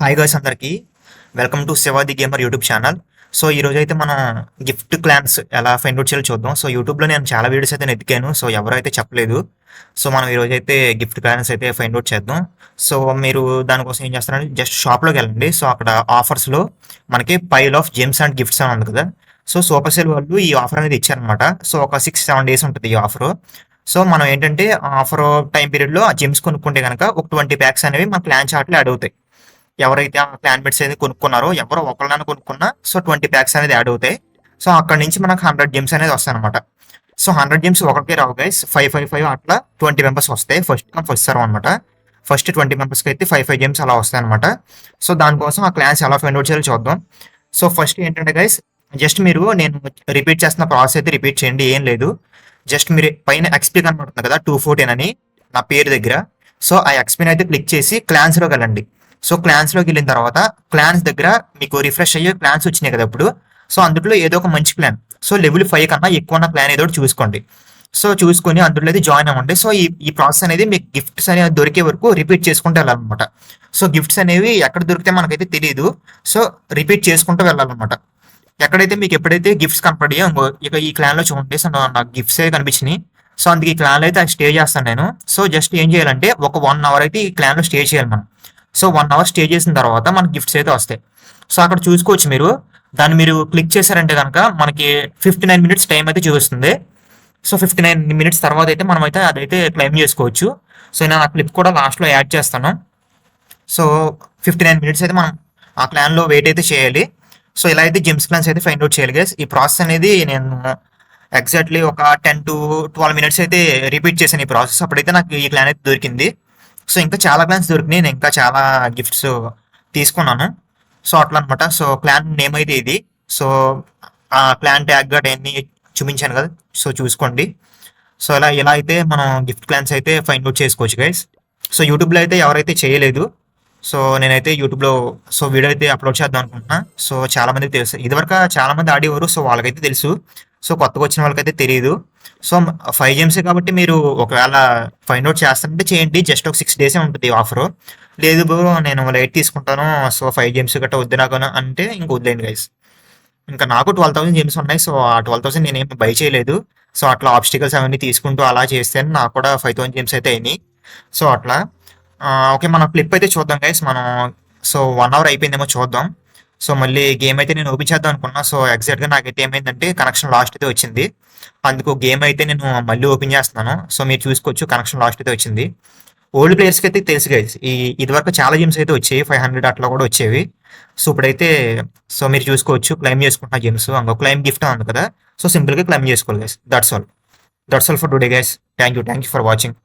Hi guys అందరికీ welcome to Shivadi gamer YouTube channel. So ఈ రోజు అయితే మనం గిఫ్ట్ క్లాన్స్ ఎలా ఫైండ్ అవుట్ చేయాలో చూద్దాం. సో యూట్యూబ్లో నేను చాలా వీడియోస్ అయితే ఎతికాను, సో ఎవరైతే చెప్పలేదు. సో మనం ఈరోజు అయితే గిఫ్ట్ క్లాన్స్ అయితే ఫైండ్ అవుట్ చేద్దాం. సో మీరు దానికోసం ఏం చేస్తారంటే జస్ట్ షాప్లోకి వెళ్ళండి. సో అక్కడ ఆఫర్స్లో మనకి pile of gems and gifts అని ఉంది కదా. సో సూపర్ సెల్ వాళ్ళు ఈ ఆఫర్ అనేది ఇచ్చారనమాట. సో ఒక 6-7 డేస్ ఉంటుంది ఈ ఆఫర్. సో మనం ఏంటంటే ఆఫర్ టైం పీరియడ్లో ఆ జెమ్స్ కొనుక్కుంటే కనుక ఒక 20 ప్యాక్స్ అనేవి మన క్లాన్ చార్ట్లో యాడ్ అవుతాయి. ఎవరైతే ఆ ప్లాన్ బిట్స్ అనేది కొనుక్కున్నారో ఎవరో ఒకళ్ళని కొనుక్కున్నా సో 20 ప్యాక్స్ అనేది యాడ్ అవుతాయి. సో అక్కడ నుంచి మనకు 100 గేమ్స్ అనేది వస్తాయి అనమాట. సో 100 గేమ్స్ ఒకరికే రావు గైస్, 5 అట్లా 20 మెంబర్స్ వస్తాయి. ఫస్ట్ కమ్ ఫస్ట్ సర్వ్ అనమాట. ఫస్ట్ 20 మెంబర్స్కి అయితే 5 గేమ్స్ అలా వస్తాయి అనమాట. సో దానికోసం ఆ క్లాన్స్ ఎలా ఫైండ్ అవుట్ చేయాలో చూద్దాం. సో ఫస్ట్ ఏంటంటే గైస్, జస్ట్ మీరు నేను రిపీట్ చేస్తున్న ప్రాసెస్ అయితే రిపీట్ చేయండి, ఏం లేదు. జస్ట్ మీరు పైన ఎక్స్పీ కనబడుతుంది కదా 214 అని నా పేరు దగ్గర. సో ఆ ఎక్స్పీని అయితే క్లిక్ చేసి క్లాన్స్లోకి వెళ్ళండి. సో క్లాన్స్లోకి వెళ్ళిన తర్వాత క్లాన్స్ దగ్గర మీకు రిఫ్రెష్ అయ్యే క్లాన్స్ వచ్చినాయి కదా ఇప్పుడు. సో అందులో ఏదో ఒక మంచి ప్లాన్, సో లెవెల్ 5 కన్నా ఎక్కువ ఉన్న ప్లాన్ ఏదో చూసుకోండి. సో చూసుకొని అందులో అయితే జాయిన్ అవ్వండి. సో ఈ ప్రాసెస్ అనేది మీకు గిఫ్ట్స్ అనేవి దొరికే వరకు రిపీట్ చేసుకుంటూ వెళ్ళాలన్నమాట. సో గిఫ్ట్స్ అనేవి ఎక్కడ దొరికితే మనకైతే తెలియదు. సో రిపీట్ చేసుకుంటూ వెళ్ళాలన్నమాట. ఎక్కడైతే మీకు ఎప్పుడైతే గిఫ్ట్స్ కనపడియో ఇక ఈ క్లాన్లో చూడండి. సో నాకు గిఫ్ట్స్ అయితే కనిపించినాయి. సో అందుకే ఈ క్లాన్లో అయితే స్టే చేస్తాను నేను. సో జస్ట్ ఏం చేయాలంటే ఒక 1 అవర్ అయితే ఈ క్లాన్లో స్టే చేయాలి మనం. సో 1 అవర్ స్టే చేసిన తర్వాత మనకి గిఫ్ట్స్ అయితే వస్తాయి. సో అక్కడ చూసుకోవచ్చు మీరు. దాన్ని మీరు క్లిక్ చేశారంటే కనుక మనకి 59 మినిట్స్ టైం అయితే చూపిస్తుంది. సో 59 మినిట్స్ తర్వాత అయితే మనం అయితే అదైతే క్లెయిమ్ చేసుకోవచ్చు. సో నేను ఆ క్లిప్ కూడా లాస్ట్లో యాడ్ చేస్తాను. సో 59 మినిట్స్ అయితే మనం ఆ క్లాన్లో వెయిట్ అయితే చేయాలి. సో ఇలా అయితే జెమ్స్ క్లాన్స్ అయితే ఫైండ్ అవుట్ చేయాలి గైస్. ఈ ప్రాసెస్ అనేది నేను ఎగ్జాక్ట్లీ ఒక 10 to 12 మినిట్స్ అయితే రిపీట్ చేశాను ఈ ప్రాసెస్. అప్పుడైతే నాకు ఈ క్లాన్ అయితే దొరికింది. సో ఇంకా చాలా క్లాన్స్ దొరికినాయి, నేను ఇంకా చాలా గిఫ్ట్స్ తీసుకున్నాను. సో అట్లా అనమాట. సో క్లాన్ నేమ్ అయితే ఇది. సో ఆ క్లాన్ ట్యాగ్ గట్ అన్ని చూపించాను కదా, సో చూసుకోండి. సో ఇలా అయితే మనం గిఫ్ట్ క్లాన్స్ అయితే ఫైండ్ అవుట్ చేసుకోవచ్చు గైస్. సో యూట్యూబ్లో అయితే ఎవరైతే చేయలేదు, సో నేనైతే యూట్యూబ్లో సో వీడియో అయితే అప్లోడ్ చేద్దాం అనుకుంటున్నా. సో చాలా మందికి తెలుసు, ఇదివరకు చాలా మంది ఆడేవారు, సో వాళ్ళకైతే తెలుసు. సో కొత్తగా వచ్చిన వాళ్ళకైతే తెలియదు. సో 5 గేమ్సే కాబట్టి మీరు ఒకవేళ ఫైండ్ అవుట్ చేస్తానంటే చేయండి. జస్ట్ ఒక 6 డేసే ఉంటుంది ఆఫర్. లేదు బ్రో నేను లైట్ తీసుకుంటాను, సో 5 గేమ్స్ గట్రా వద్దు నాకు అంటే ఇంక వదిలేండి గైస్. ఇంకా నాకు 12,000 గేమ్స్ ఉన్నాయి. సో ఆ 12,000 నేనేం బై చేయలేదు. సో అట్లా ఆబ్స్టికల్స్ అవన్నీ తీసుకుంటూ అలా చేస్తే నాకు కూడా 5,000 గేమ్స్ అయితే అయినాయి. సో అట్లా ఓకే, మనం క్లిప్ అయితే చూద్దాం గైస్. మనం సో 1 అవర్ అయిపోయిందేమో చూద్దాం. సో మళ్ళీ గేమ్ అయితే నేను ఓపెన్ చేద్దాం అనుకున్నా. సో ఎగ్జాక్ట్గా నాకైతే ఏమైందంటే కనెక్షన్ లాస్ట్ అయితే వచ్చింది. అందుకు గేమ్ అయితే నేను మళ్ళీ ఓపెన్ చేస్తున్నాను. సో మీరు చూసుకోవచ్చు కనెక్షన్ లాస్ట్ అయితే వచ్చింది. ఓల్డ్ ప్లేయర్స్కి అయితే తెలుసు గైస్, ఇదివరకు చాలా గేమ్స్ అయితే వచ్చాయి, 500 అట్లా కూడా వచ్చేవి. సో ఇప్పుడైతే సో మీరు చూసుకోవచ్చు క్లైమ్ చేసుకుంటున్న గేమ్స్. అంగో క్లైమ్ గిఫ్ట్ ఉంది కదా, సో సింపుల్గా క్లైమ్ చేసుకోవాలి guys. That's all for today guys. Thank you for watching.